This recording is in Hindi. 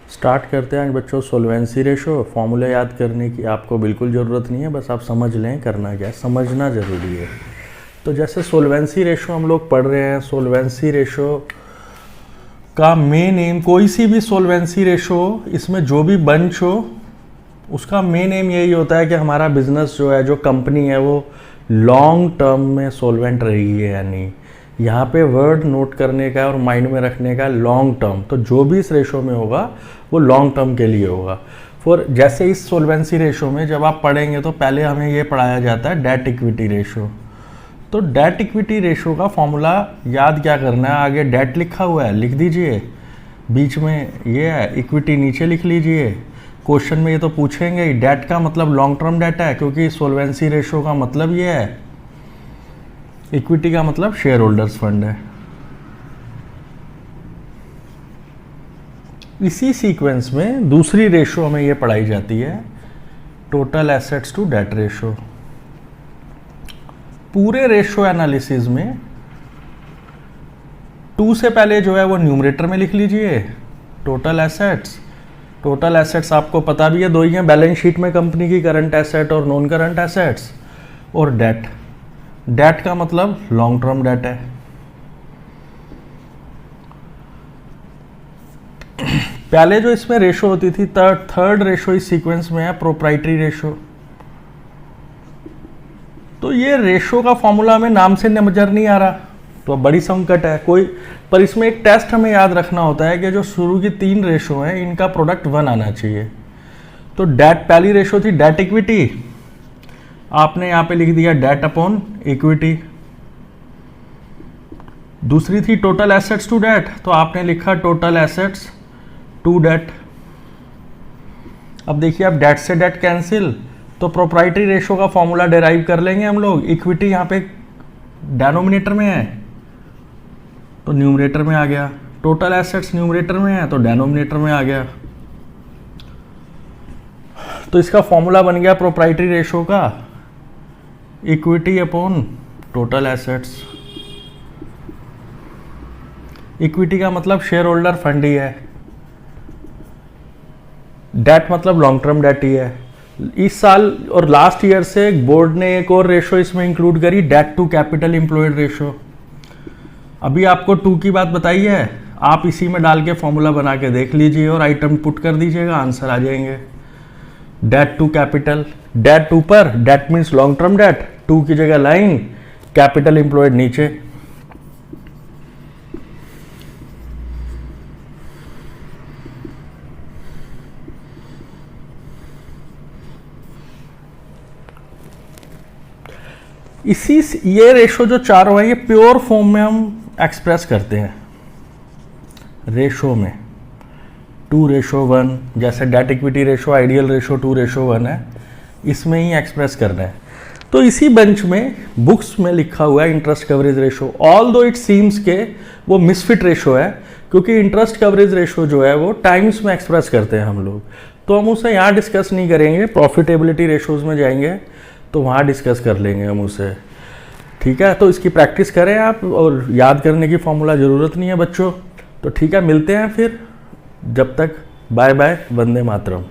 स्टार्ट करते हैं आज बच्चों सोल्वेंसी रेशो। फॉर्मूला याद करने की आपको बिल्कुल ज़रूरत नहीं है, बस आप समझ लें करना क्या है, समझना ज़रूरी है। तो जैसे सोल्वेंसी रेशो हम लोग पढ़ रहे हैं, सोल्वेंसी रेशो का मेन एम, कोई सी भी सोल्वेंसी रेशो इसमें जो भी बंच हो उसका मेन एम यही होता है कि हमारा बिजनेस जो है, जो कंपनी है, वो लॉन्ग टर्म में सोल्वेंट रही है या नहीं। यहाँ पे वर्ड नोट करने का और माइंड में रखने का लॉन्ग टर्म, तो जो भी इस रेशो में होगा वो लॉन्ग टर्म के लिए होगा। फॉर जैसे इस सोल्वेंसी रेशो में जब आप पढ़ेंगे तो पहले हमें ये पढ़ाया जाता है डेट इक्विटी रेशो। तो डेट इक्विटी रेशो का फॉर्मूला याद क्या करना है, आगे डेट लिखा हुआ है लिख दीजिए, बीच में ये है इक्विटी नीचे लिख लीजिए। क्वेश्चन में ये तो पूछेंगे ही, डेट का मतलब लॉन्ग टर्म डेट है, क्योंकि सोल्वेंसी रेशो का मतलब ये है, इक्विटी का मतलब शेयर होल्डर्स फंड है। इसी सीक्वेंस में दूसरी रेशो हमें ये पढ़ाई जाती है, total assets to debt ratio. पूरे रेशो एनालिसिस में 2 से पहले जो है वो न्यूमरेटर में लिख लीजिए टोटल एसेट्स। टोटल एसेट्स आपको पता भी है, दो ही हैं बैलेंस शीट में कंपनी की, करंट एसेट और नॉन करंट एसेट्स। और डेट, डेट का मतलब लॉन्ग टर्म डेट है। पहले जो इसमें रेशो होती थी, थर्ड रेशो इस सीक्वेंस में है प्रोप्राइटरी रेशो। तो ये रेशो का फॉर्मूला हमें नाम से नजर नहीं आ रहा, तो अब बड़ी संकट है कोई। पर इसमें एक टेस्ट हमें याद रखना होता है कि जो शुरू की 3 रेशो हैं इनका प्रोडक्ट 1 आना चाहिए। तो डेट, पहली रेशो थी डेट इक्विटी, आपने यहाँ पे लिख दिया डेट अपॉन इक्विटी। दूसरी थी टोटल एसेट्स टू डेट, तो आपने लिखा टोटल एसेट्स टू डेट। अब देखिए, अब डेट से डेट कैंसिल, तो प्रोप्राइटरी रेशो का फॉर्मूला डेराइव कर लेंगे हम लोग। इक्विटी यहाँ पे डिनोमिनेटर में है तो न्यूमरेटर में आ गया, टोटल एसेट्स न्यूमरेटर में है तो डिनोमिनेटर में आ गया। तो इसका फॉर्मूला बन गया प्रोप्राइटरी रेशो का equity upon total assets. Equity का मतलब शेयर होल्डर फंड ही है, डेट मतलब लॉन्ग टर्म डेट ही है। इस साल और लास्ट ईयर से बोर्ड ने एक और रेशो इसमें इंक्लूड करी, debt to capital employed ratio. अभी आपको 2 की बात बताई है, आप इसी में डाल के फॉर्मूला बना के देख लीजिए और आइटम पुट कर दीजिएगा, आंसर आ जाएंगे। डेट टू कैपिटल, डेट ऊपर, that means long term debt, 2 की जगह लाइन, कैपिटल एम्प्लॉयड नीचे। इसी ये रेशो जो चारों है ये प्योर फॉर्म में हम एक्सप्रेस करते हैं रेशो में 2:1, जैसे debt equity ratio ideal ratio 2:1 है, इसमें ही एक्सप्रेस करना है। तो इसी बेंच में बुक्स में लिखा हुआ है इंटरेस्ट कवरेज रेशो, ऑल दो इट सीम्स के वो मिसफिट रेशो है, क्योंकि इंटरेस्ट कवरेज रेशो जो है वो टाइम्स में एक्सप्रेस करते हैं हम लोग, तो हम उसे यहाँ डिस्कस नहीं करेंगे। प्रॉफिटेबिलिटी रेशोज में जाएंगे तो वहाँ डिस्कस कर लेंगे हम उसे, ठीक है। तो इसकी प्रैक्टिस करें आप, और याद करने की फॉर्मूला ज़रूरत नहीं है बच्चों। तो ठीक है, मिलते हैं फिर, जब तक बाय बाय, वंदे मातरम।